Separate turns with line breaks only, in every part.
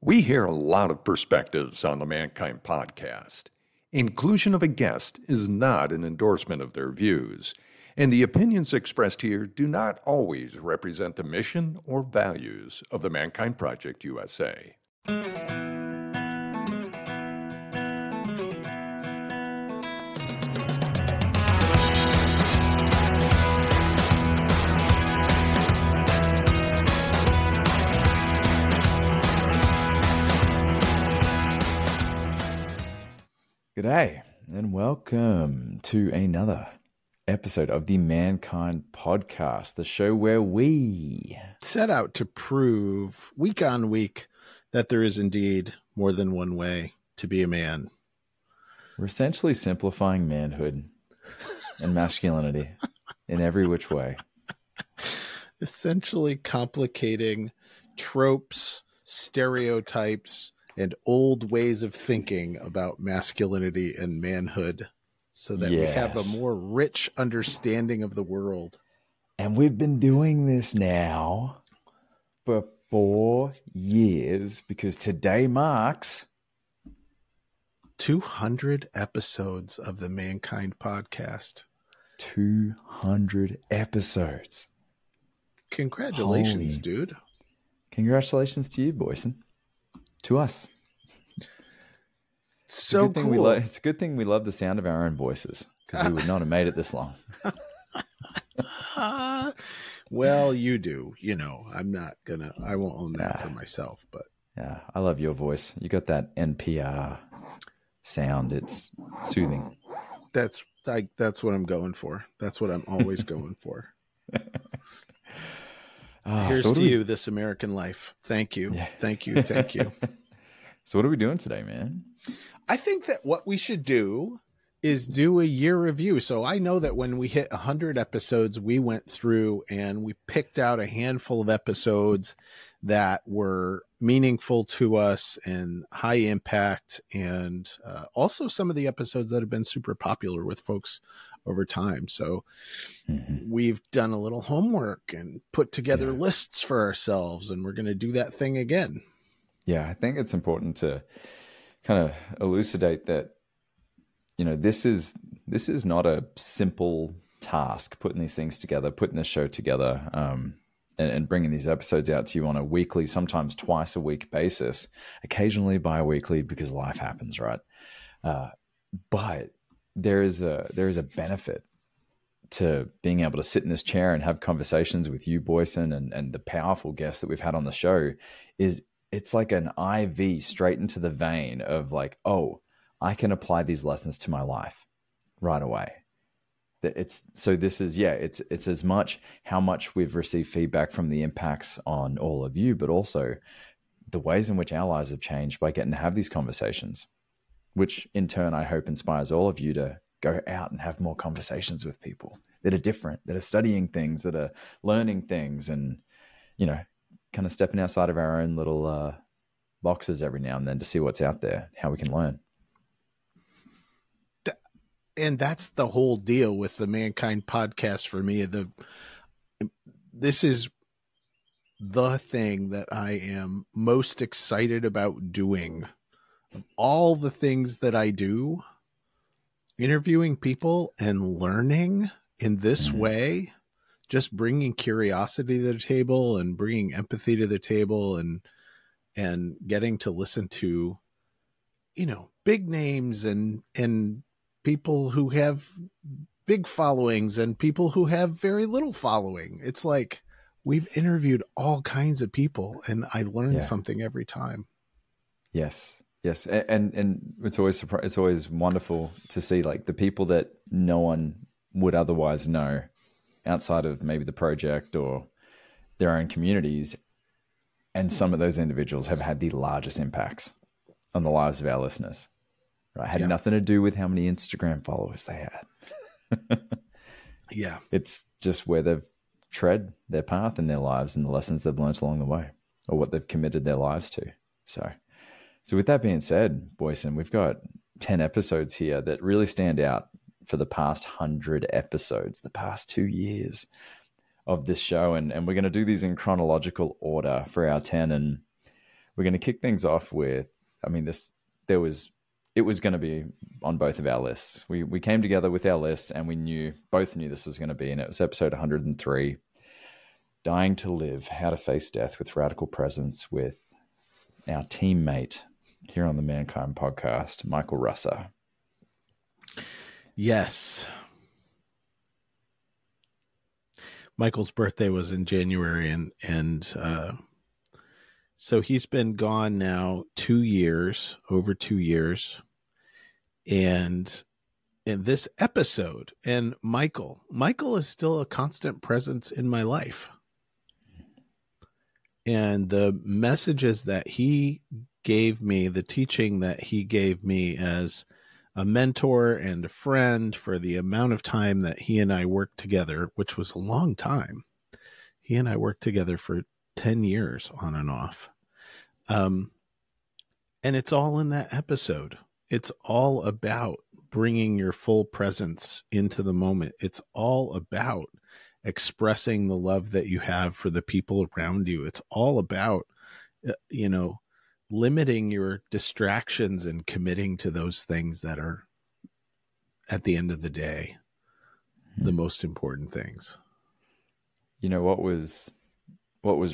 We hear a lot of perspectives on the Mankind podcast. Inclusion of a guest is not an endorsement of their views, and the opinions expressed here do not always represent the mission or values of the Mankind Project USA.
G'day and welcome to another episode of the Mankind Podcast, the show where we
set out to prove week on week that there is indeed more than one way to be a man.
We're essentially simplifying manhood and masculinity in every which way.
Essentially complicating tropes, stereotypes, and old ways of thinking about masculinity and manhood so that we have a more rich understanding of the world.
And we've been doing this now for 4 years because today marks
200 episodes of the Mankind Podcast.
200 episodes.
Congratulations, dude.
Congratulations to you, Boysen. To us.
So cool.
It's a good thing we love the sound of our own voices because we would not have made it this long.
Well, you do. You know, I won't own that for myself, but.
Yeah, I love your voice. You got that NPR sound. It's soothing.
That's what I'm going for. That's what I'm always going for. Here's to you, this American life. Thank you. Yeah. Thank you. Thank you.
So what are we doing today, man?
I think that what we should do is do a year review. So I know that when we hit 100 episodes, we went through and we picked out a handful of episodes that were meaningful to us and high impact, and also some of the episodes that have been super popular with folks over time. So we've done a little homework and put together lists for ourselves, and we're going to do that thing again.
Yeah, I think it's important to kind of elucidate that, you know, this is not a simple task, putting these things together, putting this show together, and bringing these episodes out to you on a weekly, sometimes twice a week basis, occasionally bi-weekly because life happens, right? But there is a benefit to being able to sit in this chair and have conversations with you, Boysen, and the powerful guests that we've had on the show. It's like an IV straight into the vein of like, oh, I can apply these lessons to my life right away. It's as much how much we've received feedback from the impacts on all of you, but also the ways in which our lives have changed by getting to have these conversations, which in turn I hope inspires all of you to go out and have more conversations with people that are different, that are studying things, that are learning things, and, you know, kind of stepping outside of our own little boxes every now and then to see what's out there, how we can learn.
And that's the whole deal with the Mankind Podcast for me. This is the thing that I am most excited about doing. Of all the things that I do, interviewing people and learning in this way, just bringing curiosity to the table and bringing empathy to the table and getting to listen to, you know, big names and people who have big followings and people who have very little following. It's like we've interviewed all kinds of people and I learn something every time.
Yes. And it's always wonderful to see like the people that no one would otherwise know outside of maybe the project or their own communities. And some of those individuals have had the largest impacts on the lives of our listeners. Right? Had nothing to do with how many Instagram followers they had. It's just where they've tread their path in their lives and the lessons they've learned along the way, or what they've committed their lives to. So with that being said, Boysen, we've got 10 episodes here that really stand out for the past 100 episodes, the past 2 years of this show. And we're going to do these in chronological order for our 10. And we're going to kick things off with, I mean, it was going to be on both of our lists. We came together with our lists, and we both knew this was going to be, and it was episode 103, Dying to Live, How to Face Death with Radical Presence, with our teammate here on the Mankind Podcast, Michael Russo.
Yes. Michael's birthday was in January, and so he's been gone now 2 years, over 2 years. And in this episode, and Michael is still a constant presence in my life. And the messages that he gave me, the teaching that he gave me as a mentor and a friend for the amount of time that he and I worked together, which was a long time. He and I worked together for 10 years on and off. And it's all in that episode. It's all about bringing your full presence into the moment. It's all about expressing the love that you have for the people around you. It's all about, limiting your distractions and committing to those things that are, at the end of the day, the most important things.
You know, what was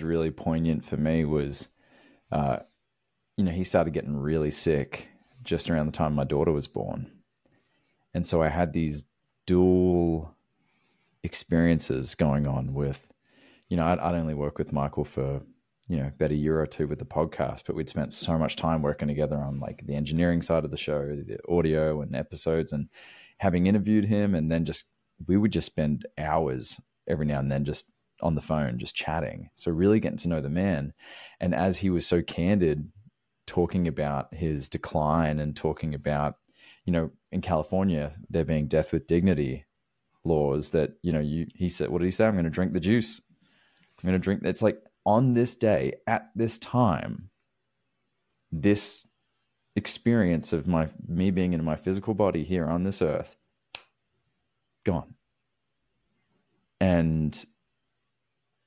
really poignant for me was, he started getting really sick just around the time my daughter was born. And so I had these dual experiences going on with, I'd only work with Michael for, about a year or two with the podcast, but we'd spent so much time working together on like the engineering side of the show, the audio and episodes, and having interviewed him. And then we would just spend hours every now and then just on the phone, just chatting. So really getting to know the man. And as he was so candid, talking about his decline and talking about, in California, there being death with dignity laws that, he said, what did he say? I'm going to drink the juice. I'm going to drink. It's like on this day, at this time, this experience of me being in my physical body here on this earth, gone. And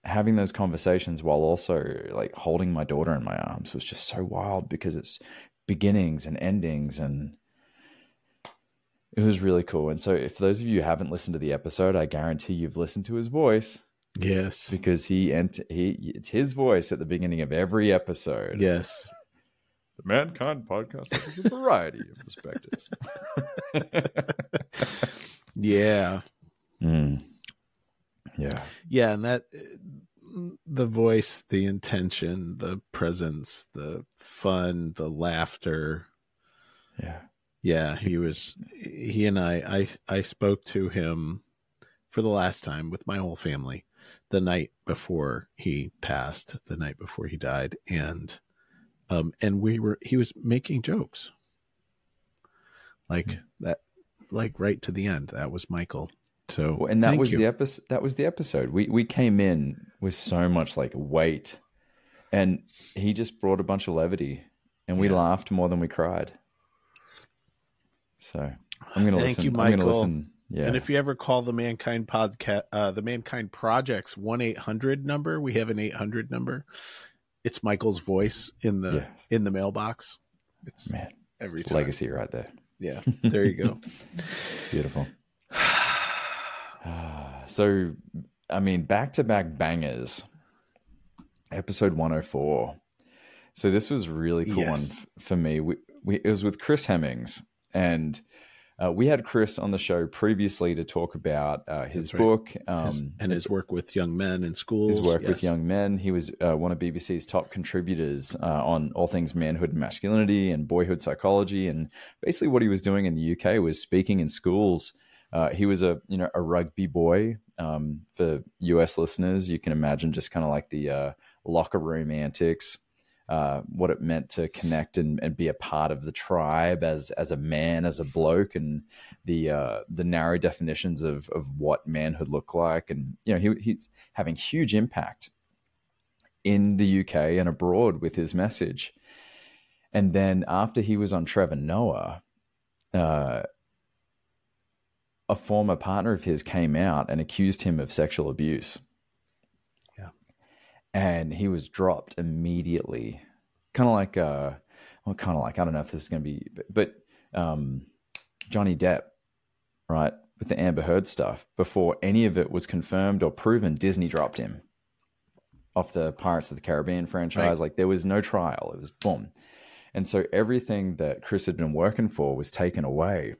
having those conversations while also like holding my daughter in my arms was just so wild, because it's beginnings and endings, and it was really cool. And so if those of you who haven't listened to the episode, I guarantee you've listened to his voice.
Yes.
Because it's his voice at the beginning of every episode.
Yes.
The Mankind Podcast has a variety of perspectives.
Yeah.
Yeah.
Yeah. And that, the voice, the intention, the presence, the fun, the laughter.
Yeah.
Yeah. He and I spoke to him for the last time with my whole family the night before he passed, the night before he died. And he was making jokes like that, like right to the end. That was Michael. So,
and that was the episode. We came in with so much like weight, and he just brought a bunch of levity, and we laughed more than we cried. So I'm going to listen.
Thank you, Michael.
I'm going to listen. Yeah.
And if you ever call the Mankind podcast, the Mankind Project's 1-800 number, we have an 800 number. It's Michael's voice in the mailbox. It's every time.
Legacy right there.
Yeah, there you go.
Beautiful. So, I mean, back-to-back bangers. Episode 104. So this was really cool one for me. It was with Chris Hemmings, and we had Chris on the show previously to talk about his book.
His work with young men in schools.
His work with young men. He was one of BBC's top contributors on all things manhood and masculinity and boyhood psychology. And basically what he was doing in the UK was speaking in schools. He was a rugby boy. For US listeners, you can imagine just kind of like the locker room antics. What it meant to connect and be a part of the tribe as a man, as a bloke, and the narrow definitions of what manhood looked like. And, he's having huge impact in the UK and abroad with his message. And then after he was on Trevor Noah, a former partner of his came out and accused him of sexual abuse. And he was dropped immediately, kind of like, I don't know if this is going to be, but Johnny Depp, right? With the Amber Heard stuff, before any of it was confirmed or proven, Disney dropped him off the Pirates of the Caribbean franchise.
Right.
Like there was no trial. It was boom. And so everything that Chris had been working for was taken away.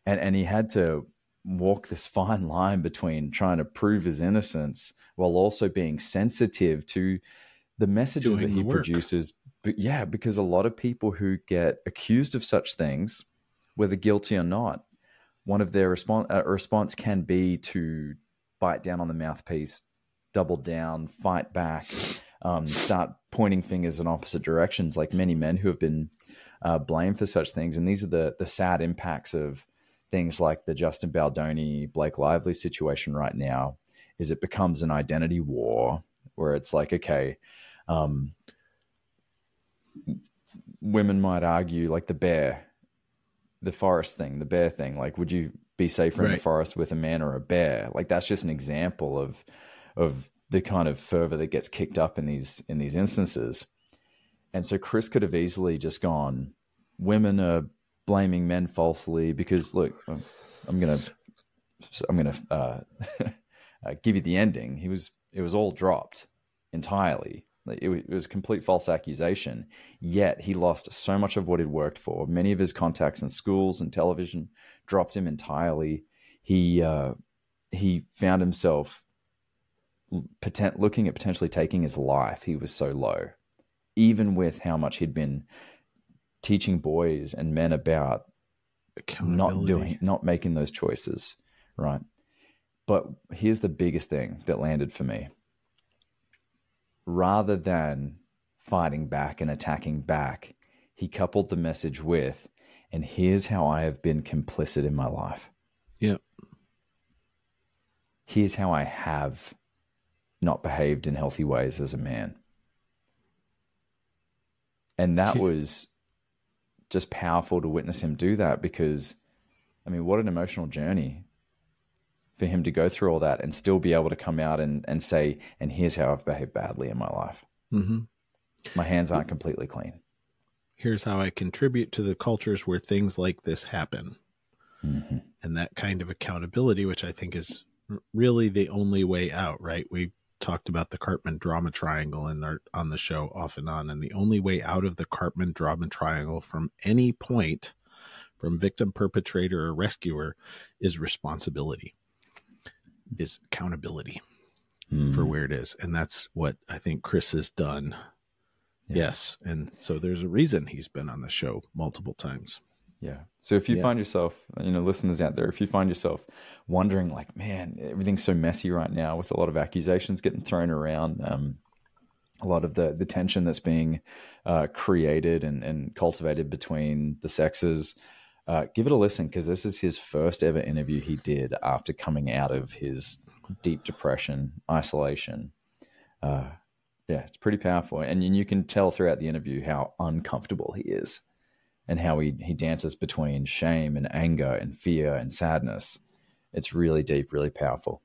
And he had to walk this fine line between trying to prove his innocence while also being sensitive to the messages that he produces. But yeah, because a lot of people who get accused of such things, whether guilty or not, one of their response can be to bite down on the mouthpiece, double down, fight back, start pointing fingers in opposite directions, like many men who have been blamed for such things. And these are the sad impacts of things like the Justin Baldoni, Blake Lively situation right now, is it becomes an identity war where it's like, okay, women might argue like the bear thing, like, would you be safer in the forest with a man or a bear? Like, that's just an example of the kind of fervor that gets kicked up in these instances. And so Chris could have easily just gone, women are blaming men falsely because, look, I'm gonna give you the ending. It was all dropped entirely. It was a complete false accusation, yet he lost so much of what he'd worked for. Many of his contacts in schools and television dropped him entirely. He found himself looking at potentially taking his life. He was so low, even with how much he'd been teaching boys and men about not making those choices, right? But here's the biggest thing that landed for me. Rather than fighting back and attacking back, he coupled the message with, and here's how I have been complicit in my life.
Yep.
Here's how I have not behaved in healthy ways as a man. And that was just powerful to witness him do that, because, I mean, what an emotional journey for him to go through all that and still be able to come out and say, and here's how I've behaved badly in my life. Mm-hmm. My hands aren't completely clean.
Here's how I contribute to the cultures where things like this happen. Mm-hmm. And that kind of accountability, which I think is really the only way out, right? We talked about the Cartman drama triangle on the show off and on. And the only way out of the Cartman drama triangle from any point, from victim, perpetrator, or rescuer, is responsibility, is accountability for where it is. And that's what I think Chris has done. Yeah. Yes. And so there's a reason he's been on the show multiple times.
Yeah. So if you find yourself, listeners out there, if you find yourself wondering like, man, everything's so messy right now with a lot of accusations getting thrown around, a lot of the tension that's being created and cultivated between the sexes, give it a listen, because this is his first ever interview he did after coming out of his deep depression, isolation. It's pretty powerful. And you can tell throughout the interview how uncomfortable he is and how he dances between shame and anger and fear and sadness. It's really deep, really powerful,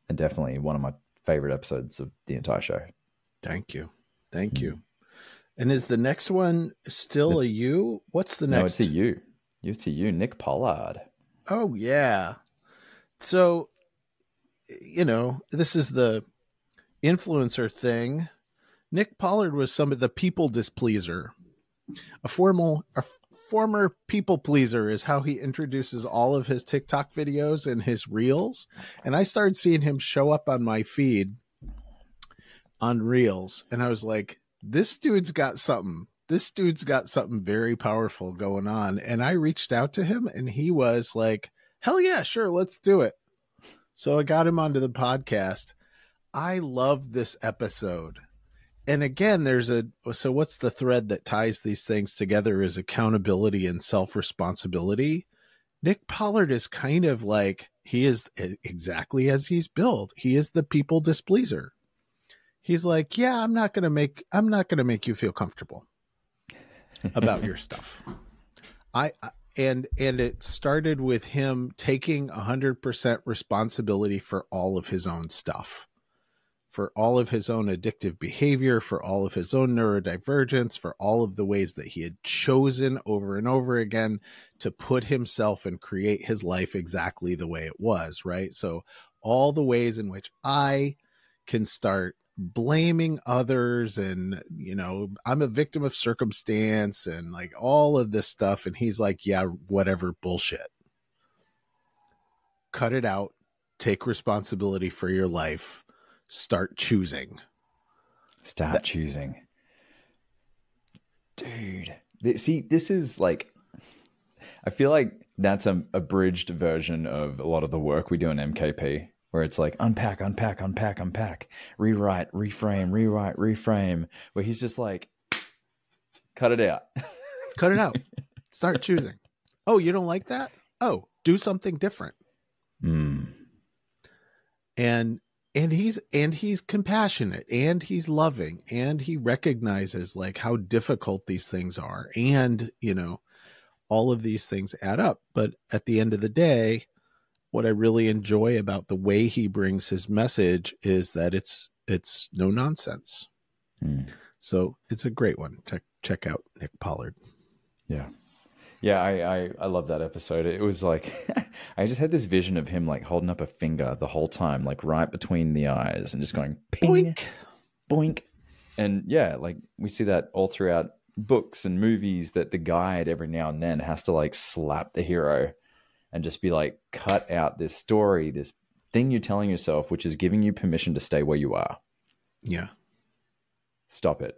and definitely one of my favorite episodes of the entire show.
Thank you. Thank you. And is the next one still a you? What's the next?
No, it's a you. It's a you, Nick Pollard.
Oh, yeah. So, this is the influencer thing. Nick Pollard was some of the people displeaser. A former people pleaser is how he introduces all of his TikTok videos and his reels. And I started seeing him show up on my feed on reels. And I was like, this dude's got something. This dude's got something very powerful going on. And I reached out to him and he was like, hell yeah, sure, let's do it. So I got him onto the podcast. I love this episode. And again, so what's the thread that ties these things together is accountability and self-responsibility. Nick Pollard is kind of like, he is exactly as he's built. He is the people displeaser. He's like, yeah, I'm not going to make you feel comfortable about your stuff. And it started with him taking 100% responsibility for all of his own stuff. for all of his own addictive behavior, for all of his own neurodivergence, for all of the ways that he had chosen over and over again to put himself and create his life exactly the way it was, right? So all the ways in which I can start blaming others and, you know, I'm a victim of circumstance and like all of this stuff. And he's like, yeah, whatever, bullshit. Cut it out. Take responsibility for your life. Start choosing.
Choosing. Dude. See, this is like, I feel like that's a abridged version of a lot of the work we do in MKP, where it's like unpack, rewrite, reframe, where he's just like, cut it out.
Cut it out. Start choosing. Oh, you don't like that? Oh, do something different. And he's compassionate and he's loving and he recognizes like how difficult these things are. And, you know, all of these things add up. But at the end of the day, what I really enjoy about the way he brings his message is that it's no nonsense. So it's a great one. Check out Nick Pollard.
Yeah. Yeah, I love that episode. It was like, I just had this vision of him like holding up a finger the whole time, like right between the eyes and just going ping, boink, boink. And yeah, like we see that all throughout books and movies, that the guide every now and then has to like slap the hero and just be like, cut out this story, this thing you're telling yourself, which is giving you permission to stay where you are.
Yeah.
Stop it.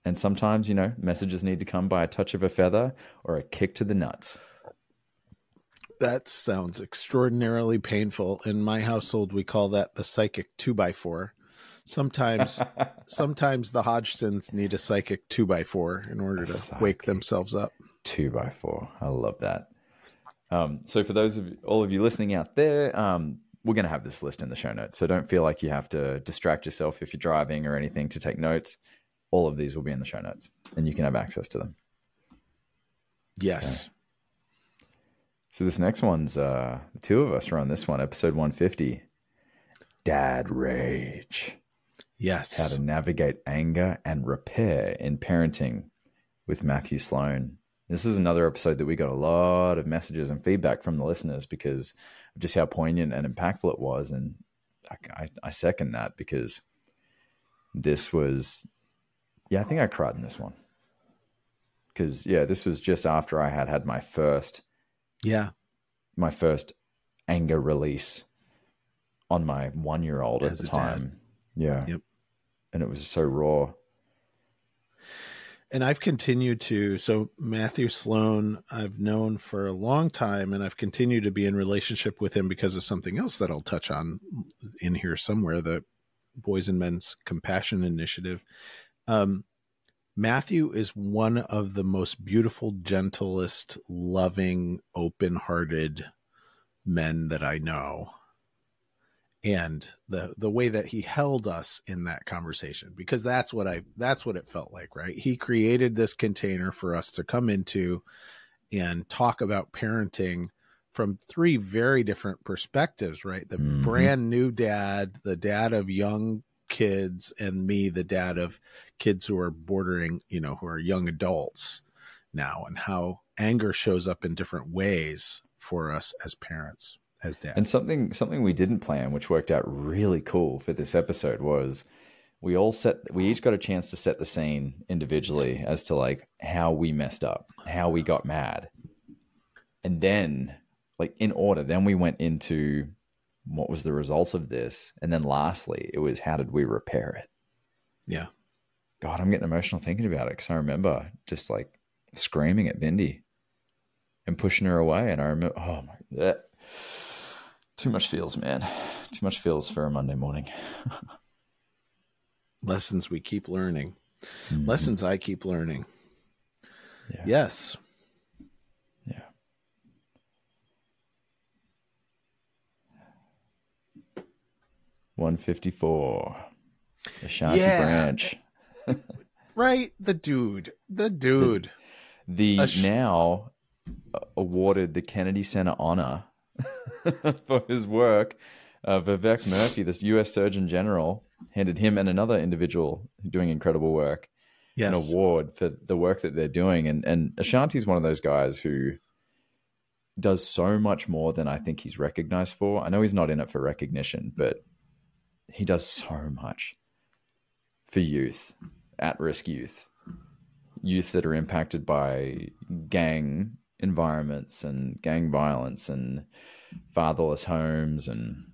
And sometimes, you know, messages need to come by a touch of a feather or a kick to the nuts.
That sounds extraordinarily painful. In my household, we call that the psychic 2x4. Sometimes the Hodgsons need a psychic 2x4 in order to wake themselves up.
2x4. I love that. So for all of you listening out there, we're going to have this list in the show notes. So don't feel like you have to distract yourself if you're driving or anything to take notes. All of these will be in the show notes and you can have access to them.
Yes.
Okay. So this next one's, the two of us are on this one, episode 150, Dad Rage.
Yes.
How to navigate anger and repair in parenting with Matthew Sloan. This is another episode that we got a lot of messages and feedback from the listeners because of just how poignant and impactful it was. And I second that because this was... Yeah, I think I cried in this one. Because, yeah, this was just after I had my first anger release on my 1-year-old at the time. Dad. Yeah. Yep. And it was so raw.
And I've continued to, so Matthew Sloan, I've known for a long time, and I've continued to be in relationship with him because of something else that I'll touch on in here somewhere, the Boys and Men's Compassion Initiative. Matthew is one of the most beautiful, gentlest, loving, open-hearted men that I know. And the way that he held us in that conversation, because that's what it felt like, right? He created this container for us to come into and talk about parenting from 3 very different perspectives, right? The brand new dad, the dad of young kids, and me, the dad of kids who are bordering, you know, who are young adults now, and how anger shows up in different ways for us as parents, as dads.
And something we didn't plan, which worked out really cool for this episode, was we each got a chance to set the scene individually as to like how we messed up, how we got mad. And then like in order, then we went into what was the result of this? And then lastly, it was how did we repair it?
Yeah.
God, I'm getting emotional thinking about it because I remember just like screaming at Bindi and pushing her away. And I remember, oh my God, too much feels, man. Too much feels for a Monday morning.
Lessons we keep learning. Lessons I keep learning.
Yeah.
Yes.
Yeah. 154. Ashanti Branch.
Right? The dude.
The now awarded the Kennedy Center honor for his work Vivek Murthy, this US Surgeon General, handed him and another individual doing incredible work an award for the work that they're doing. And Ashanti's one of those guys who does so much more than I think he's recognized for. I know he's not in it for recognition, but he does so much for youth, at-risk youth that are impacted by gang environments and gang violence and fatherless homes. And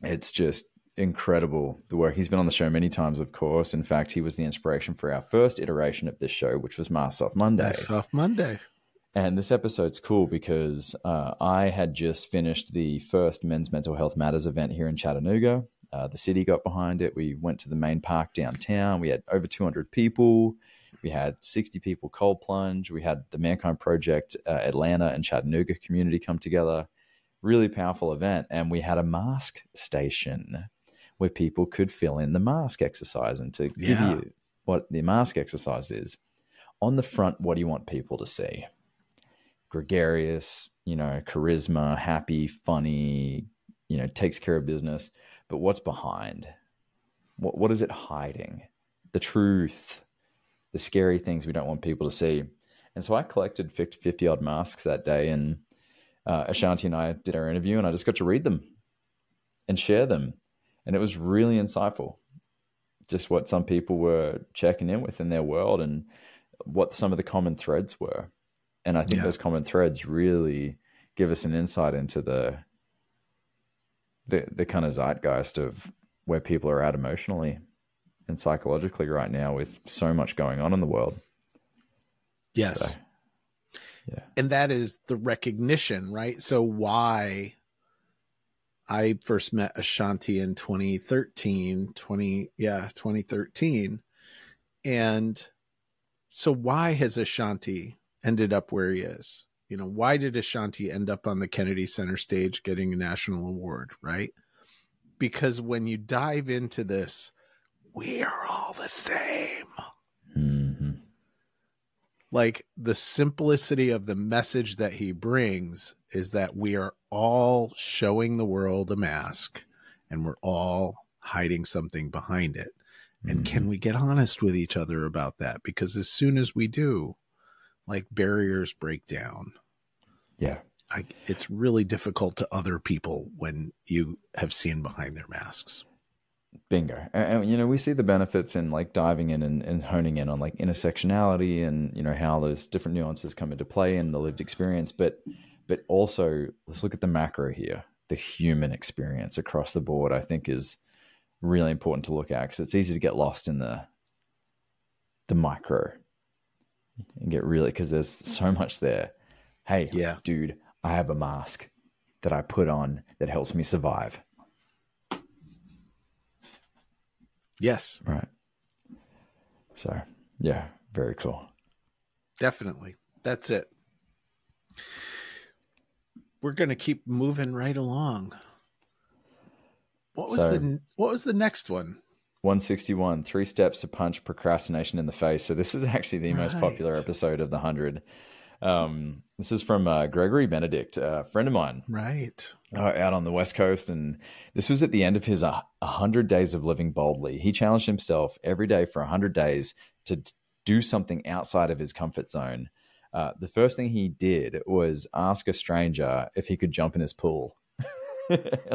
it's just incredible, the work. He's been on the show many times, of course. In fact, he was the inspiration for our first iteration of this show, which was Masks Off Monday.
Masks Off Monday.
And this episode's cool because I had just finished the first Men's Mental Health Matters event here in Chattanooga. The city got behind it. We went to the main park downtown. We had over 200 people. We had 60 people cold plunge. We had the Mankind Project Atlanta and Chattanooga community come together. Really powerful event. And we had a mask station where people could fill in the mask exercise. And to give you what the mask exercise is, on the front, what do you want people to see? Gregarious, charisma, happy, funny, takes care of business. But what's behind? What is it hiding? The truth, the scary things we don't want people to see. And so I collected 50 odd masks that day, and Ashanti and I did our interview, and I just got to read them and share them. And it was really insightful, just what some people were checking in with in their world and what some of the common threads were. And I think those common threads really give us an insight into the kind of zeitgeist of where people are at emotionally and psychologically right now with so much going on in the world.
Yes.
So, yeah.
And that is the recognition, right? So why I first met Ashanti in 2013. And so why has Ashanti ended up where he is? Why did Ashanti end up on the Kennedy Center stage getting a national award, right? Because when you dive into this, we are all the same.
Mm-hmm.
Like, the simplicity of the message that he brings is that we are all showing the world a mask and we're all hiding something behind it. And can we get honest with each other about that? Because as soon as we do, like, barriers break down.
Yeah.
It's really difficult to other people when you have seen behind their masks.
Bingo. And we see the benefits in like diving in and honing in on like intersectionality and, how those different nuances come into play in the lived experience. But also let's look at the macro here. The human experience across the board, I think, is really important to look at, because it's easy to get lost in the micro and get really, because there's so much there. Hey, dude, I have a mask that I put on that helps me survive.
Yes.
Right. So, yeah, very cool.
Definitely. That's it. We're going to keep moving right along. What was the next one?
161, 3 steps to punch procrastination in the face. So this is actually the most popular episode of the 100. This is from Gregory Benedict, a friend of mine.
Right.
Out on the West Coast. And this was at the end of his 100 days of living boldly. He challenged himself every day for 100 days to do something outside of his comfort zone. The first thing he did was ask a stranger if he could jump in his pool.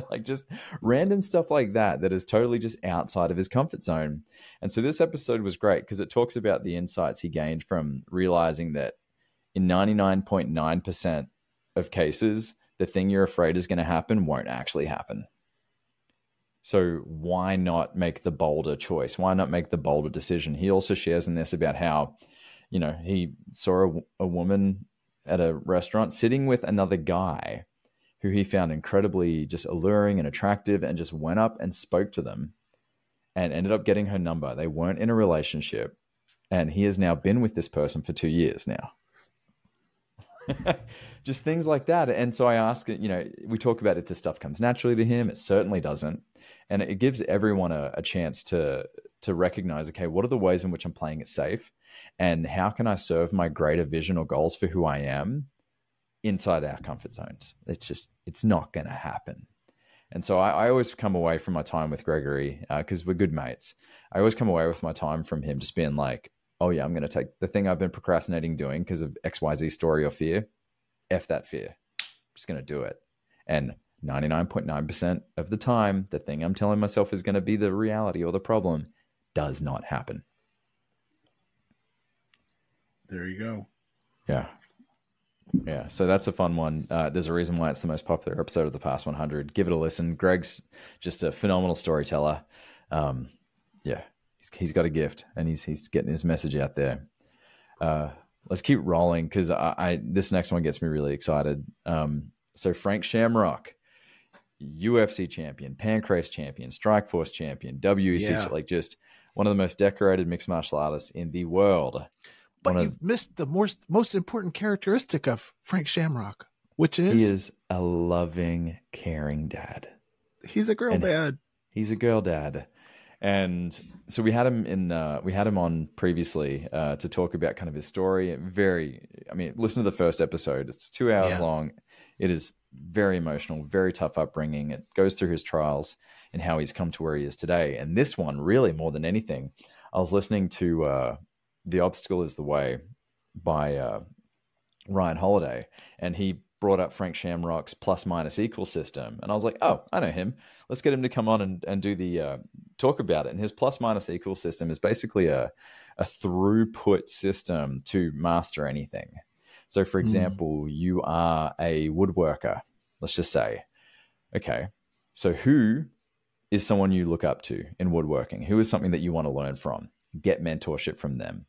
Like, just random stuff like that is totally just outside of his comfort zone. And so this episode was great because it talks about the insights he gained from realizing that in 99.9% of cases, the thing you're afraid is going to happen won't actually happen. So why not make the bolder choice? Why not make the bolder decision? He also shares in this about how, he saw a woman at a restaurant sitting with another guy who he found incredibly just alluring and attractive, and just went up and spoke to them and ended up getting her number. They weren't in a relationship, and he has now been with this person for 2 years now. Just things like that. And so I ask, we talk about if this stuff comes naturally to him. It certainly doesn't. And it gives everyone a chance to recognize, okay, what are the ways in which I'm playing it safe? And how can I serve my greater vision or goals for who I am inside our comfort zones? It's not going to happen. And so I always come away from my time with Gregory, because we're good mates. I always come away with my time from him just being like, oh yeah, I'm going to take the thing I've been procrastinating doing because of XYZ story or fear. F that fear. I'm just going to do it. And 99.9% of the time, the thing I'm telling myself is going to be the reality or the problem does not happen.
There you go.
Yeah. Yeah. So that's a fun one. There's a reason why it's the most popular episode of the past 100. Give it a listen. Greg's just a phenomenal storyteller. Yeah. He's got a gift, and he's getting his message out there. Let's keep rolling, because this next one gets me really excited. So Frank Shamrock, UFC champion, Pancrase champion, Strikeforce champion, WEC, like just one of the most decorated mixed martial artists in the world.
But you've missed the most important characteristic of Frank Shamrock, which is
he is a loving, caring dad.
He's a girl dad.
He's a girl dad. And so we had him on previously to talk about kind of his story. Listen to the first episode. It's 2 hours long. It is very emotional, very tough upbringing. It goes through his trials and how he's come to where he is today. And this one, really more than anything, I was listening to The Obstacle is the Way by Ryan Holiday, and he brought up Frank Shamrock's plus minus equal system. And I was like, oh, I know him. Let's get him to come on and do the talk about it. And his plus minus equal system is basically a throughput system to master anything. So for example, you are a woodworker, let's just say. Okay, so who is someone you look up to in woodworking? Who is something that you want to learn from? Get mentorship from them.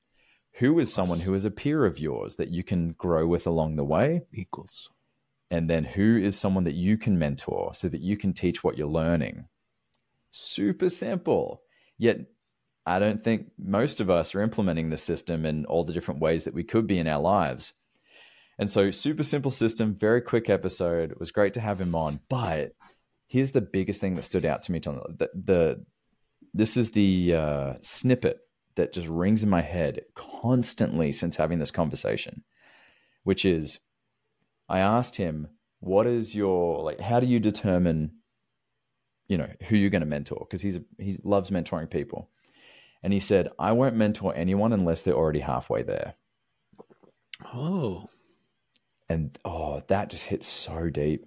Who is someone who is a peer of yours that you can grow with along the way?
Equals.
And then who is someone that you can mentor so that you can teach what you're learning? Super simple. Yet I don't think most of us are implementing the system in all the different ways that we could be in our lives. And so super simple system, very quick episode. It was great to have him on. But here's the biggest thing that stood out to me. This is the snippet that just rings in my head constantly since having this conversation, which is, I asked him, what is your, how do you determine, who you're going to mentor? Because he loves mentoring people. And he said, I won't mentor anyone unless they're already halfway there.
Oh.
And, that just hits so deep,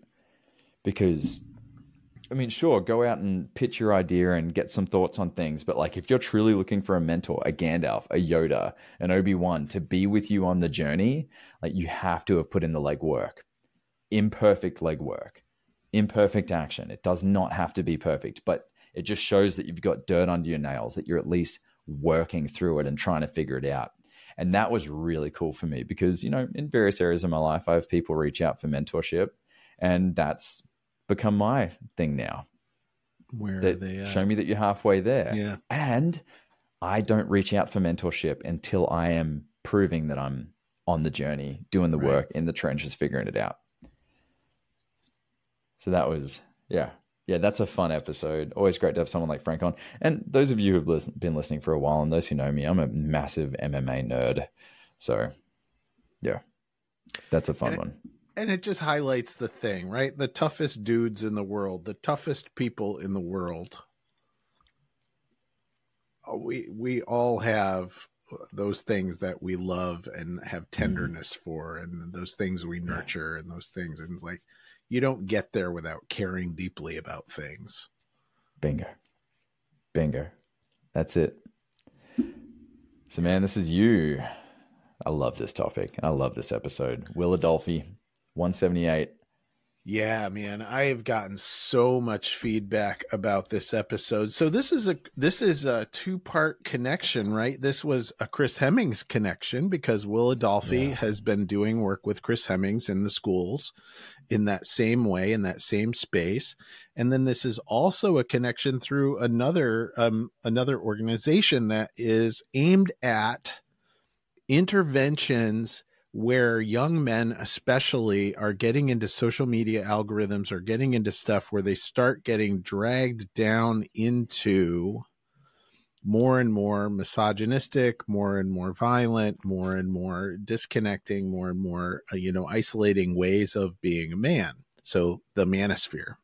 because sure, go out and pitch your idea and get some thoughts on things. But if you're truly looking for a mentor, a Gandalf, a Yoda, an Obi-Wan to be with you on the journey, you have to have put in the legwork. Imperfect legwork, imperfect action. It does not have to be perfect, but it just shows that you've got dirt under your nails, that you're at least working through it and trying to figure it out. And that was really cool for me because, in various areas of my life, I have people reach out for mentorship, and that's become my thing now.
Where are they at?
Show me that you're halfway there.
Yeah.
And I don't reach out for mentorship until I am proving that I'm on the journey, doing the work in the trenches, figuring it out. So that was, that's a fun episode. Always great to have someone like Frank on. And those of you who have been listening for a while, and those who know me, I'm a massive MMA nerd. So, that's a fun one.
And it just highlights the thing, right? The toughest dudes in the world, the toughest people in the world. We all have those things that we love and have tenderness for, and those things we nurture, and those things. And it's you don't get there without caring deeply about things.
Bingo. That's it. So, man, this is you. I love this topic. I love this episode. Will Adolphi, 178.
Yeah, man, I have gotten so much feedback about this episode. So this is a two-part connection, right? This was a Chris Hemmings connection because Will Adolphi has been doing work with Chris Hemmings in the schools in that same way, in that same space. And then this is also a connection through another organization that is aimed at interventions where young men especially are getting into social media algorithms or getting into stuff where they start getting dragged down into more and more misogynistic, more and more violent, more and more disconnecting, more and more, isolating ways of being a man. So the manosphere.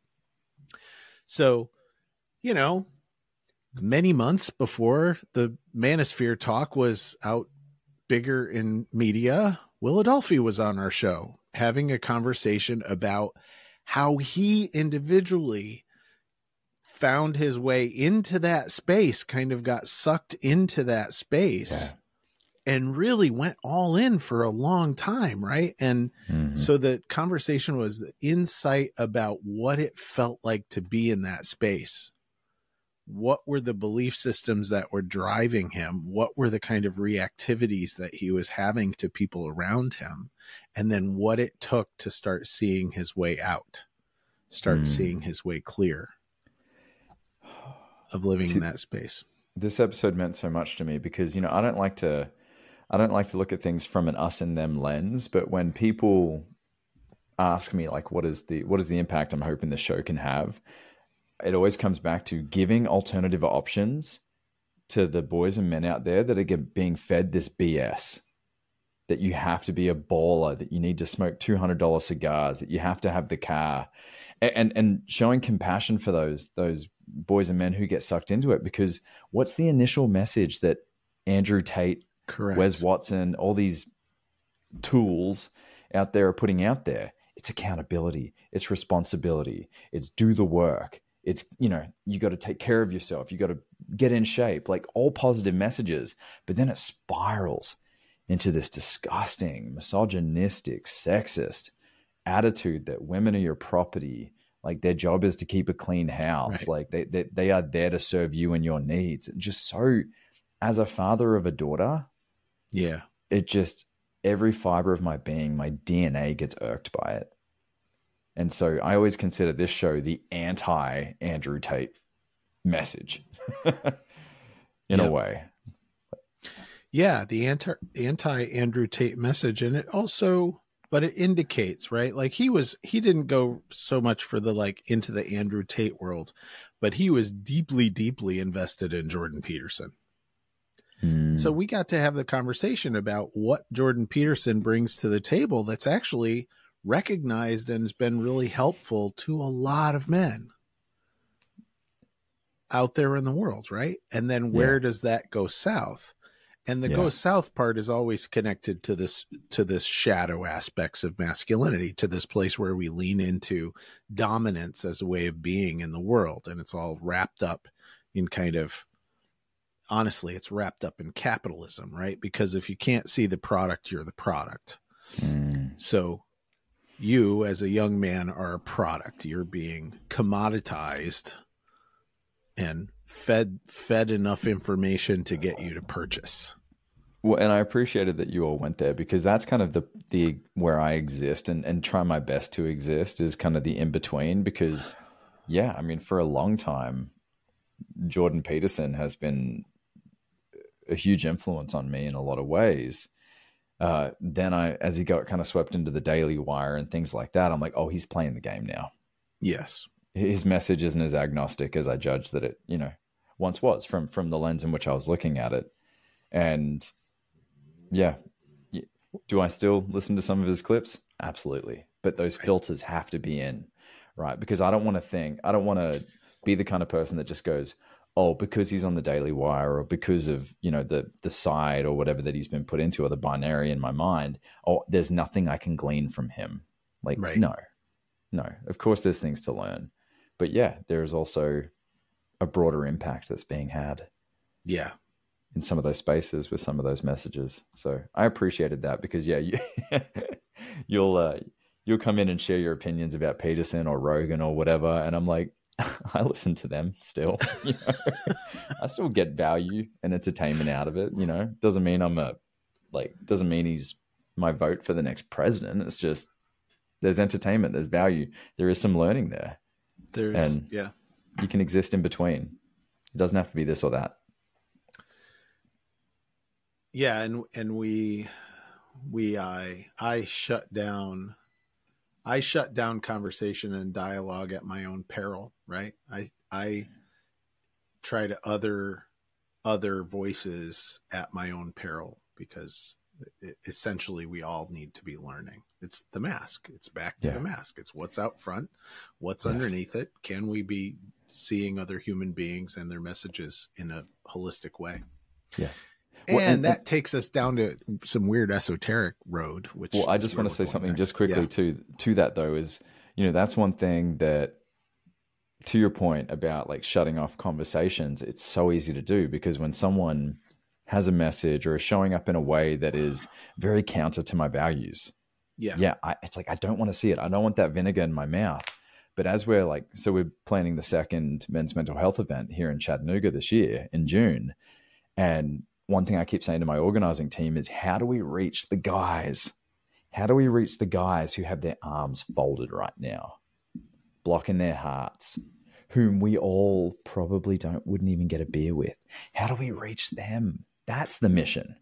So, you know, many months before the Manosphere talk was out bigger in media, Will Adolphi was on our show having a conversation about how he individually found his way into that space, kind of got sucked into that space, and really went all in for a long time, right? And so the conversation was the insight about what it felt like to be in that space. What were the belief systems that were driving him? What were the kind of reactivities that he was having to people around him? And then what it took to start seeing his way out, start seeing his way clear of living in that space.
This episode meant so much to me because, you know, I don't like to look at things from an us and them lens, but when people ask me like, what is the impact I'm hoping the show can have? It always comes back to giving alternative options to the boys and men out there that are being fed this BS, that you have to be a baller, that you need to smoke $200 cigars, that you have to have the car, and showing compassion for those boys and men who get sucked into it. Because what's the initial message that Andrew Tate,
Correct,
Wes Watson, all these tools out there are putting out there? It's accountability, it's responsibility, it's do the work. It's, you know, you got to take care of yourself. You got to get in shape, like all positive messages. But then it spirals into this disgusting, misogynistic, sexist attitude that women are your property. Like their job is to keep a clean house.
Right.
Like they are there to serve you and your needs. Just so, as a father of a daughter,
yeah,
it just, every fiber of my being, my DNA gets irked by it. And so I always consider this show the anti-Andrew Tate message in a way.
Yeah, the anti-Andrew Tate message. And it also, but it indicates, right? Like he didn't go so much for the, like, into the Andrew Tate world, but he was deeply, deeply invested in Jordan Peterson. So we got to have the conversation about what Jordan Peterson brings to the table that's actually recognized and has been really helpful to a lot of men out there in the world, right? And then where does that go south? And the go south part is always connected to this shadow aspects of masculinity, to this place where we lean into dominance as a way of being in the world. And it's all wrapped up in kind of, honestly, it's wrapped up in capitalism, right? Because if you can't see the product, you're the product. So you as a young man are a product. You're being commoditized and fed enough information to get you to purchase.
Well, and I appreciated that you all went there, because that's kind of the where I exist and try my best to exist, is kind of the in-between. Because I mean, for a long time, Jordan Peterson has been a huge influence on me in a lot of ways. Then as he got kind of swept into the Daily Wire and things like that, I'm like, oh, he's playing the game now.
Yes. His
message isn't as agnostic as I judged that it, once was from the lens in which I was looking at it. And do I still listen to some of his clips? Absolutely. But those filters have to be in, right? Because I don't want to be the kind of person that just goes, oh, because he's on the Daily Wire, or because of, the side or whatever that he's been put into, or the binary in my mind, oh, there's nothing I can glean from him. Like, no, of course there's things to learn. But there's also a broader impact that's being had. Yeah. In some of those spaces with some of those messages. So I appreciated that, because you'll come in and share your opinions about Peterson or Rogan or whatever. And I'm like, I listen to them still. I still get value and entertainment out of it. Doesn't mean doesn't mean he's my vote for the next president. It's just, there's entertainment, there's value, there is some learning there. You can exist in between. It doesn't have to be this or that.
Yeah, and I shut down conversation and dialogue at my own peril, right? I try to other voices at my own peril, because essentially we all need to be learning. It's the mask. It's back to the mask. It's what's out front, what's underneath it. Can we be seeing other human beings and their messages in a holistic way.
Yeah.
And,
Well, and
that takes us down to some weird esoteric road, which,
well, I just want to say something just quickly to that though, is, you know, that's one thing that, to your point about like shutting off conversations, it's so easy to do, because when someone has a message or is showing up in a way that is very counter to my values, it's like, I don't want to see it. I don't want that vinegar in my mouth. But as we're planning the second men's mental health event here in Chattanooga this year in June. And one thing I keep saying to my organizing team is, how do we reach the guys? How do we reach the guys who have their arms folded right now, blocking their hearts, whom we all probably wouldn't even get a beer with? How do we reach them? That's the mission.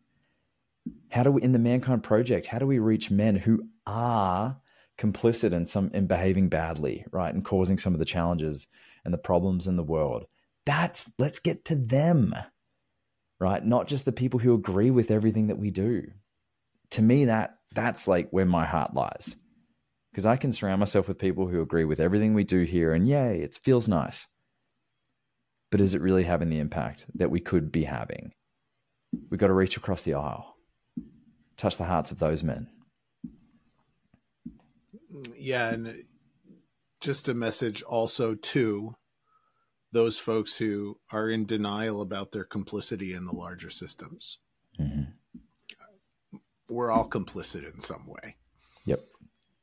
How do we, in the Mankind Project, how do we reach men who are complicit in behaving badly, right, and causing some of the challenges and the problems in the world? Let's get to them, right? Not just the people who agree with everything that we do. To me, that's like where my heart lies, because I can surround myself with people who agree with everything we do here, and yay, it feels nice. But is it really having the impact that we could be having? We've got to reach across the aisle, touch the hearts of those men.
Yeah, and just a message also to those folks who are in denial about their complicity in the larger systems. Mm-hmm. We're all complicit in some way.
Yep.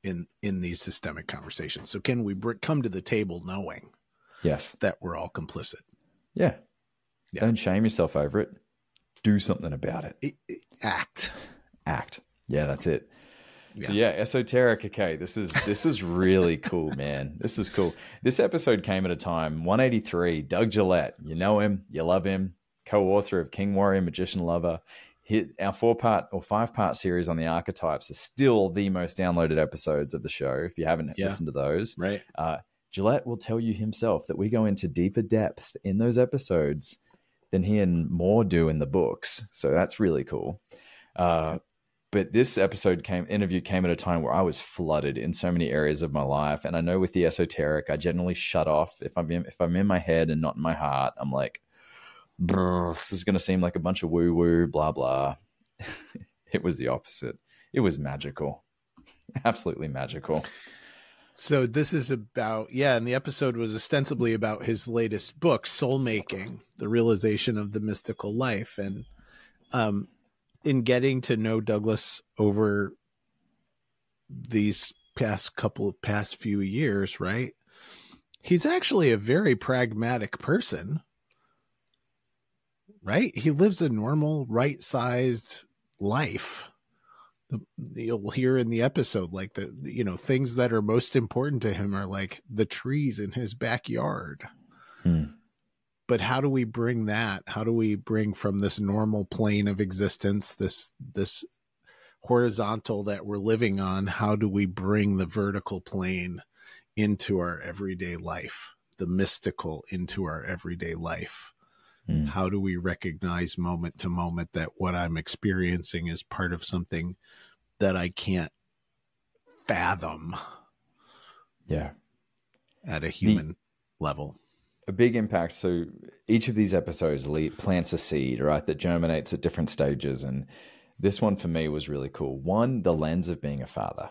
In these systemic conversations. So can we come to the table knowing that we're all complicit?
Yeah. Don't shame yourself over it. Do something about it.
Act.
Yeah, that's it. So esoteric. Okay, this is really cool, man. This is cool. This episode came at a time, 183. Doug Gillette, you know him, you love him, co-author of King Warrior Magician Lover. Our 4-part or 5-part series on the archetypes is still the most downloaded episodes of the show. If you haven't listened to those,
right?
Gillette will tell you himself that we go into deeper depth in those episodes than he and Moore do in the books. So that's really cool. But this interview came at a time where I was flooded in so many areas of my life. And I know with the esoteric, I generally shut off. If I'm in my head and not in my heart, I'm like, this is going to seem like a bunch of woo-woo, blah, blah. It was the opposite. It was magical. Absolutely magical.
So this is about, and the episode was ostensibly about his latest book, Soul Making, The Realization of the Mystical Life. And in getting to know Douglas over these past few years, right? He's actually a very pragmatic person, right? He lives a normal, right-sized life. You'll hear in the episode, like things that are most important to him are like the trees in his backyard. But how do we bring that? How do we bring from this normal plane of existence, this horizontal that we're living on, how do we bring the vertical plane into our everyday life, the mystical into our everyday life? How do we recognize moment to moment that what I'm experiencing is part of something that I can't fathom at a human level?
A big impact. So each of these episodes plants a seed, right, that germinates at different stages. And this one for me was really cool. One, the lens of being a father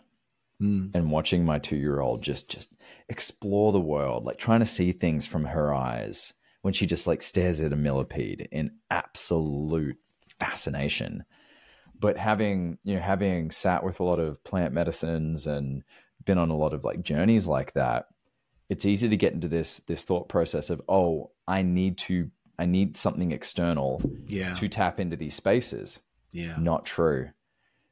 and watching my 2-year-old just explore the world, like trying to see things from her eyes when she just like stares at a millipede in absolute fascination. But having sat with a lot of plant medicines and been on a lot of like journeys like that, it's easy to get into this thought process of, oh, I need something external to tap into these spaces. Yeah. Not true.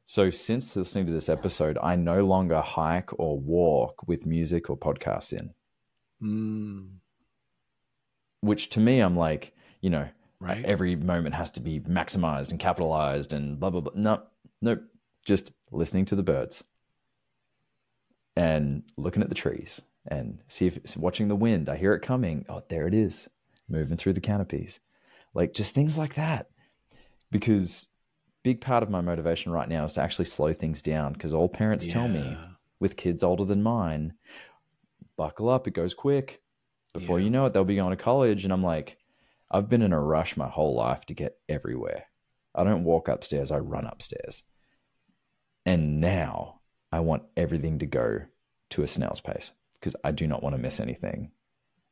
So since listening to this episode, I no longer hike or walk with music or podcasts in. Which to me, I'm like, right, every moment has to be maximized and capitalized and blah, blah, blah. Nope. Just listening to the birds and looking at the trees. And see if it's watching the wind. I hear it coming. Oh, there it is, moving through the canopies. Like just things like that. Because big part of my motivation right now is to actually slow things down. Because all parents tell me with kids older than mine, buckle up, it goes quick. Before you know it, they'll be going to college. And I'm like, I've been in a rush my whole life to get everywhere. I don't walk upstairs, I run upstairs. And now I want everything to go to a snail's pace because I do not want to miss anything.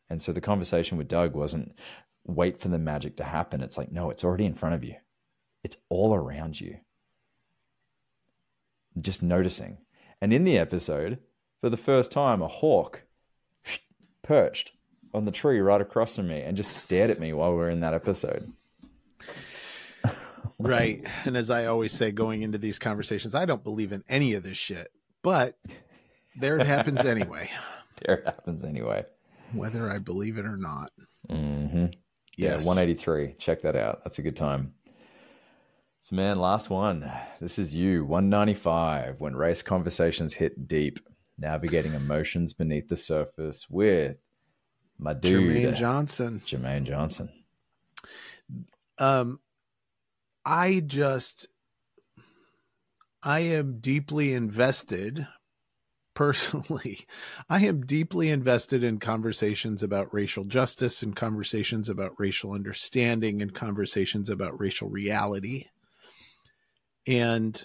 And so the conversation with Doug wasn't wait for the magic to happen. It's like, no, it's already in front of you. It's all around you. Just noticing. And in the episode, for the first time, a hawk perched on the tree right across from me and just stared at me while we were in that episode.
Right. And as I always say, going into these conversations, I don't believe in any of this shit, but there it happens anyway.
There it happens anyway.
Whether I believe it or not.
Mm-hmm.
Yes.
Yeah, 183. Check that out. That's a good time. So, man, last one. This is you, 195. When race conversations hit deep, navigating emotions beneath the surface with my dude,
Jermaine Johnson.
Jermaine Johnson.
I am deeply invested, personally. I am deeply invested in conversations about racial justice and conversations about racial understanding and conversations about racial reality. And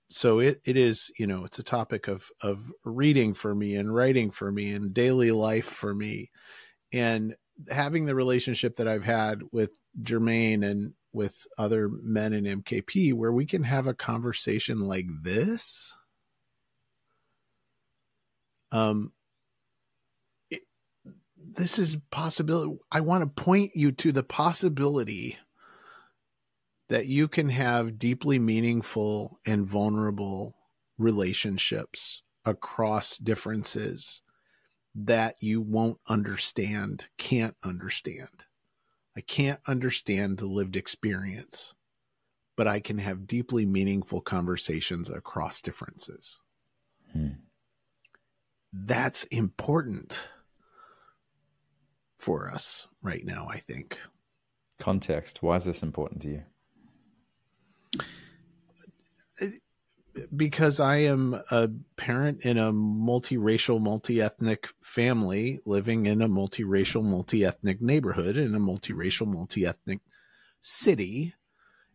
so it is, it's a topic of reading for me and writing for me and daily life for me. And having the relationship that I've had with Jermaine and with other men in MKP, where we can have a conversation like this. This is possibility. I want to point you to the possibility that you can have deeply meaningful and vulnerable relationships across differences that you won't understand, can't understand. I can't understand the lived experience, but I can have deeply meaningful conversations across differences. That's important for us right now, I think.
Context. Why is this important to you?
Because I am a parent in a multiracial, multi-ethnic family living in a multiracial, multi-ethnic neighborhood in a multiracial, multi-ethnic city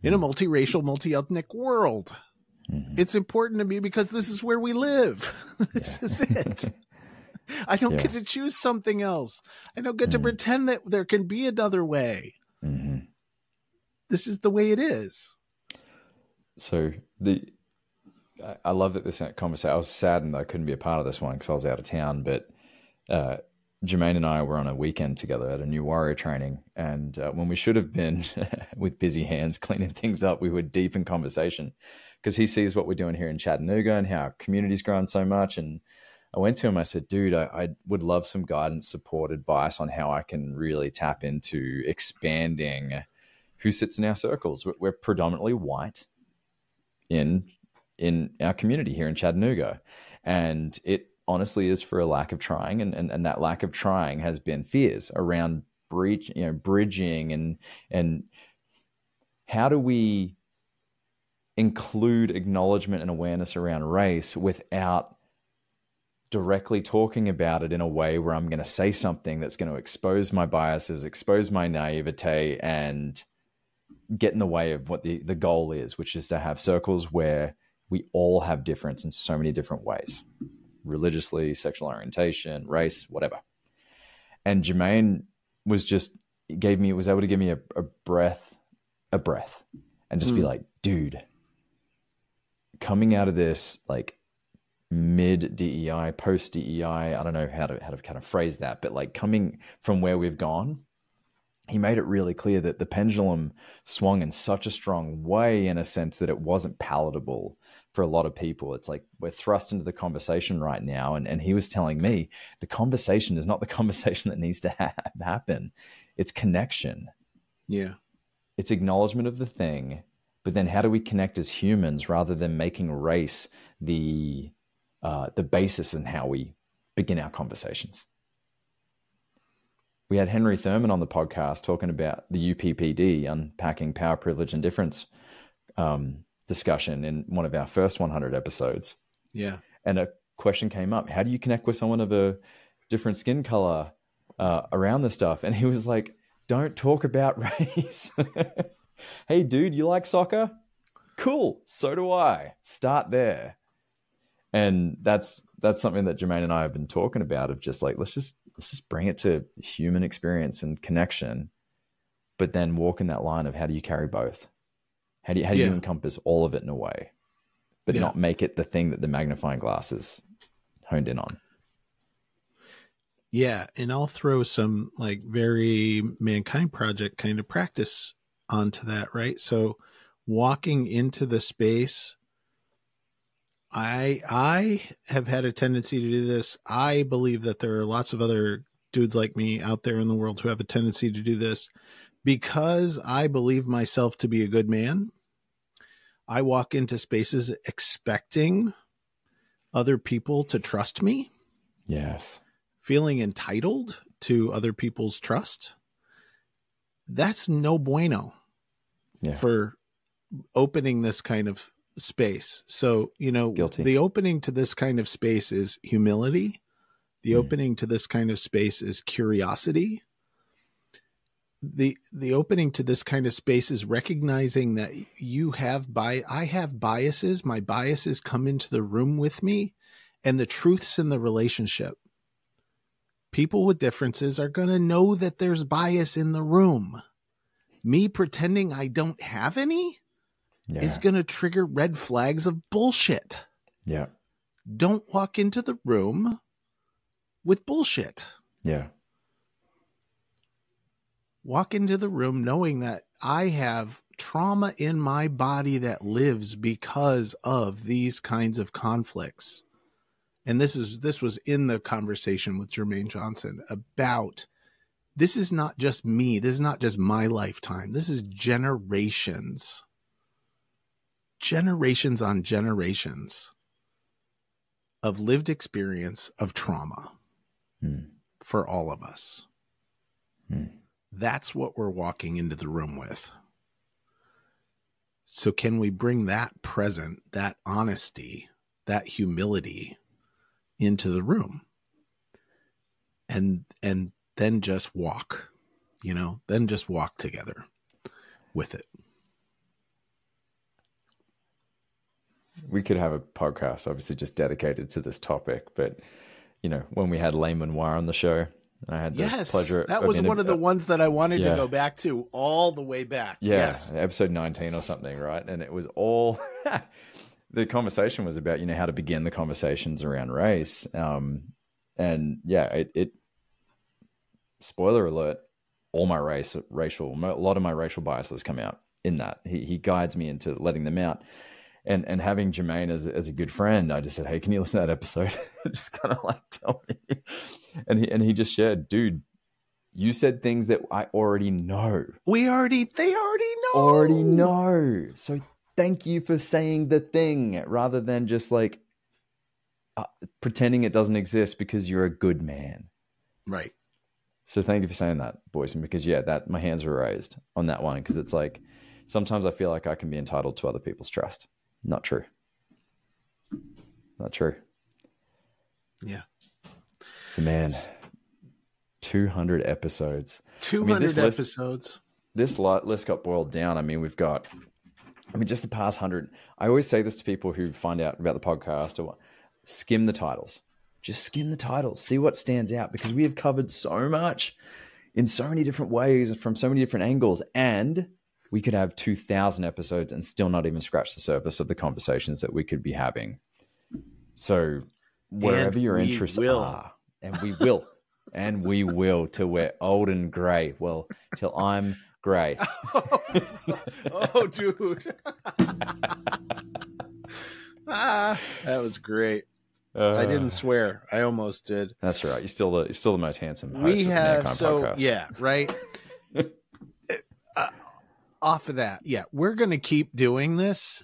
in a multiracial, multi-ethnic world. Mm-hmm. It's important to me because this is where we live. This is it. I don't get to choose something else. I don't get to pretend that there can be another way. Mm-hmm. This is the way it is.
So I love that this conversation, I was saddened that I couldn't be a part of this one because I was out of town, but Jermaine and I were on a weekend together at a new warrior training. And when we should have been with busy hands cleaning things up, we were deep in conversation because he sees what we're doing here in Chattanooga and how our community's grown so much. And I went to him, I said, dude, I would love some guidance, support, advice on how I can really tap into expanding who sits in our circles. We're predominantly white in our community here in Chattanooga. And it honestly is for a lack of trying. And that lack of trying has been fears around bridging and how do we include acknowledgement and awareness around race without directly talking about it in a way where I'm going to say something that's going to expose my biases, expose my naivete, and get in the way of what the goal is, which is to have circles where we all have difference in so many different ways, religiously, sexual orientation, race, whatever. And Jermaine was able to give me a breath and just be like, dude, coming out of this, like mid DEI, post DEI, I don't know how to kind of phrase that, but like coming from where we've gone, he made it really clear that the pendulum swung in such a strong way in a sense that it wasn't palatable for a lot of people. It's like we're thrust into the conversation right now. And he was telling me the conversation is not the conversation that needs to happen. It's connection. Yeah. It's acknowledgement of the thing, but then how do we connect as humans rather than making race the basis in how we begin our conversations? We had Henry Thurman on the podcast talking about the UPPD, unpacking power, privilege, and difference discussion in one of our first 100 episodes. Yeah. And a question came up: how do you connect with someone of a different skin color around the stuff. And he was like, don't talk about race. Hey, dude, you like soccer? Cool. So do I. Start there. And that's something that Jermaine and I have been talking about, of just like, let's just bring it to human experience and connection, but then walk in that line of how do you carry both? How do you encompass all of it in a way, but not make it the thing that the magnifying glass is honed in on?
Yeah. And I'll throw some like very Mankind Project kind of practice onto that, right? So walking into the space, I have had a tendency to do this. I believe that there are lots of other dudes like me out there in the world who have a tendency to do this. Because I believe myself to be a good man, I walk into spaces expecting other people to trust me.
Yes.
Feeling entitled to other people's trust. That's no bueno for opening this kind of space. So,
Guilty.
The opening to this kind of space is humility. The opening to this kind of space is curiosity. The opening to this kind of space is recognizing that I have biases. My biases come into the room with me, and the truth's in the relationship. People with differences are going to know that there's bias in the room. Me pretending I don't have any is going to trigger red flags of bullshit.
Yeah.
Don't walk into the room with bullshit.
Yeah.
Walk into the room knowing that I have trauma in my body that lives because of these kinds of conflicts. And this was in the conversation with Jermaine Johnson about, this is not just me. This is not just my lifetime. This is generations on generations of lived experience of trauma for all of us. That's what we're walking into the room with. So can we bring that present, that honesty, that humility into the room, and then just walk, then just walk together with it.
We could have a podcast obviously just dedicated to this topic, but when we had Layman Wire on the show, I had the pleasure.
That was one of the ones that I wanted to go back to all the way back.
Yeah,
yes.
Episode 19 or something, right? And it was all the conversation was about how to begin the conversations around race. It spoiler alert, all my a lot of my racial biases come out in that. He guides me into letting them out. And having Jermaine as a good friend, I just said, hey, can you listen to that episode? Just kind of like tell me. And he just shared, dude, you said things that I already know. They already know. So thank you for saying the thing rather than just like pretending it doesn't exist because you're a good man.
Right.
So thank you for saying that, Boysen, because that my hands were raised on that one. Because it's like, sometimes I feel like I can be entitled to other people's trust. Not true.
Yeah.
So man, 200 episodes.
200 episodes.
This list got boiled down. We've got, just the past 100. I always say this to people who find out about the podcast, or skim the titles. Just skim the titles. See what stands out, because we have covered so much in so many different ways and from so many different angles. And we could have 2,000 episodes and still not even scratch the surface of the conversations that we could be having. So wherever your interests are, and we will till we're old and gray. Well, till I'm gray.
Oh, dude. That was great. I didn't swear. I almost did.
That's right. You're still the most handsome host of the Mankind podcast.
Yeah, right. Off of that, we're going to keep doing this.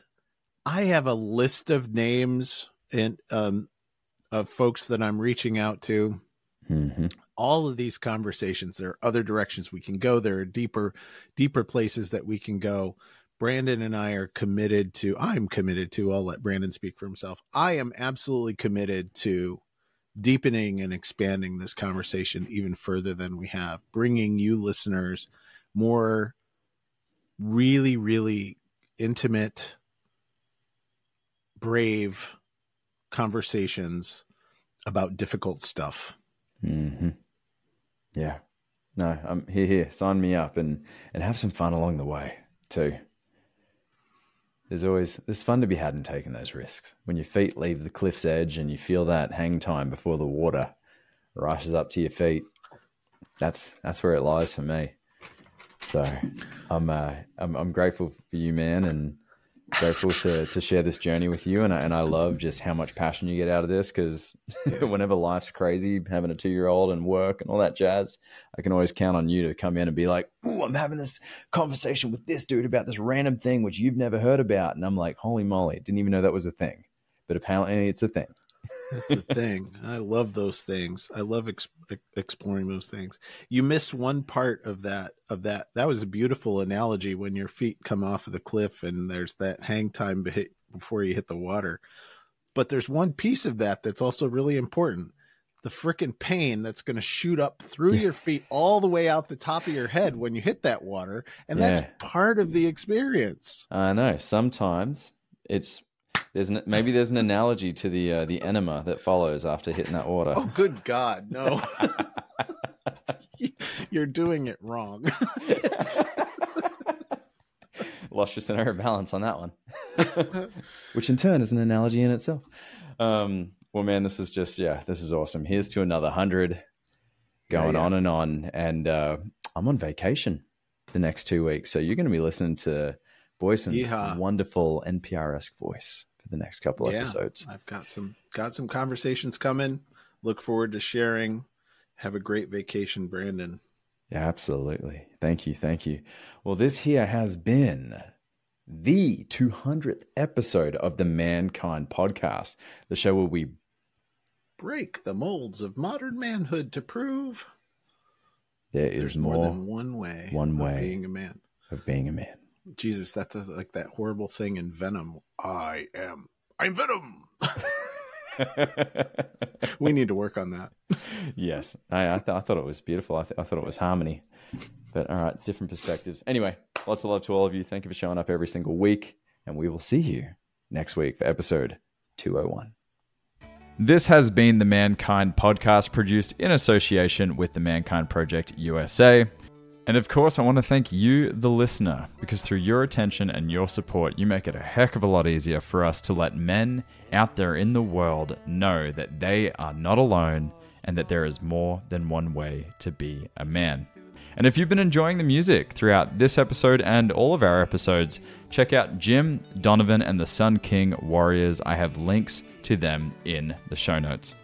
I have a list of names and of folks that I'm reaching out to.
Mm-hmm.
All of these conversations, there are other directions we can go. There are deeper places that we can go. Brandon and I are committed to, I'll let Brandon speak for himself. I am absolutely committed to deepening and expanding this conversation even further than we have, bringing you listeners more really, really intimate, brave conversations about difficult stuff.
Mm-hmm. Yeah. No, I'm here. Sign me up and have some fun along the way too. There's fun to be had in taking those risks. When your feet leave the cliff's edge and you feel that hang time before the water rushes up to your feet, that's where it lies for me. So I'm grateful for you, man, and grateful to share this journey with you. And I love just how much passion you get out of this, because whenever life's crazy, having a 2-year-old and work and all that jazz, I can always count on you to come in and be like, "Ooh, I'm having this conversation with this dude about this random thing which you've never heard about." And I'm like, holy moly, didn't even know that was a thing. But apparently it's a thing.
That's a thing. I love those things. I love exploring those things. You missed one part of that. That was a beautiful analogy, when your feet come off of the cliff and there's that hang time before you hit the water. But there's one piece of that that's also really important. The frickin' pain that's going to shoot up through your feet all the way out the top of your head when you hit that water. And that's part of the experience.
I know. Sometimes maybe there's an analogy to the enema that follows after hitting that water.
Oh, good God, no. You're doing it wrong.
Lost your center of balance on that one. Which in turn is an analogy in itself. Well, man, this is awesome. Here's to another 100 going on and on. And I'm on vacation the next 2 weeks. So you're going to be listening to Boysen's wonderful NPR-esque voice for the next couple episodes.
I've got some conversations coming. Look forward to sharing. Have a great vacation, Brandon.
Yeah, absolutely. Thank you. Well, this here has been the 200th episode of the Mankind Podcast, the show where we
break the molds of modern manhood to prove
there's more
than one way of being a man. Jesus, that's like that horrible thing in Venom. I'm Venom. We need to work on that.
Yes, I thought it was beautiful. I thought it was harmony. But all right, different perspectives. Anyway, lots of love to all of you. Thank you for showing up every single week. And we will see you next week for episode 201. This has been the Mankind Podcast, produced in association with the Mankind Project USA. And of course, I want to thank you, the listener, because through your attention and your support, you make it a heck of a lot easier for us to let men out there in the world know that they are not alone and that there is more than one way to be a man. And if you've been enjoying the music throughout this episode and all of our episodes, check out Jim, Donovan, and the Sun King Warriors. I have links to them in the show notes.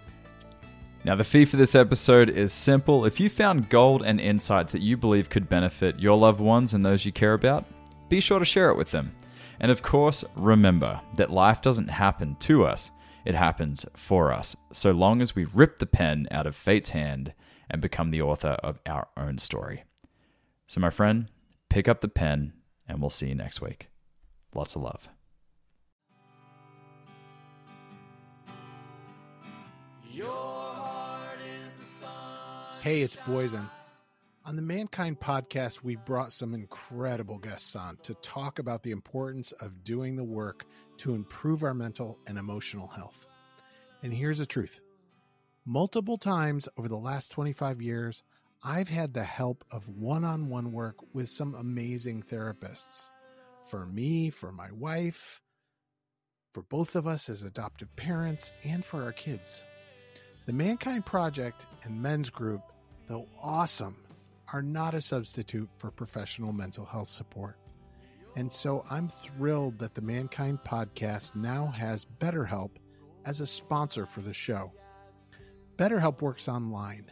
Now, the fee for this episode is simple. If you found gold and insights that you believe could benefit your loved ones and those you care about, be sure to share it with them. And of course, remember that life doesn't happen to us, it happens for us, so long as we rip the pen out of fate's hand and become the author of our own story. So my friend, pick up the pen and we'll see you next week. Lots of love.
Hey, it's Boysen. On the Mankind Podcast, we've brought some incredible guests on to talk about the importance of doing the work to improve our mental and emotional health. And here's the truth. Multiple times over the last 25 years, I've had the help of one-on-one work with some amazing therapists. For me, for my wife, for both of us as adoptive parents, and for our kids. The Mankind Project and Men's Group, though awesome, are not a substitute for professional mental health support. And so I'm thrilled that the Mankind Podcast now has BetterHelp as a sponsor for the show. BetterHelp works online.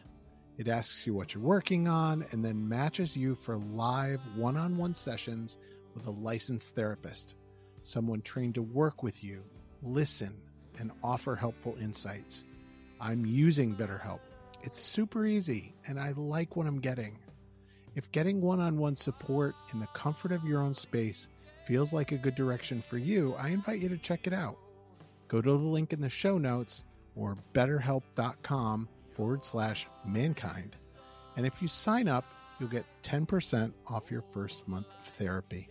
It asks you what you're working on and then matches you for live one-on-one sessions with a licensed therapist, someone trained to work with you, listen, and offer helpful insights. I'm using BetterHelp. It's super easy, and I like what I'm getting. If getting one-on-one support in the comfort of your own space feels like a good direction for you, I invite you to check it out. Go to the link in the show notes or betterhelp.com/mankind. And if you sign up, you'll get 10% off your first month of therapy.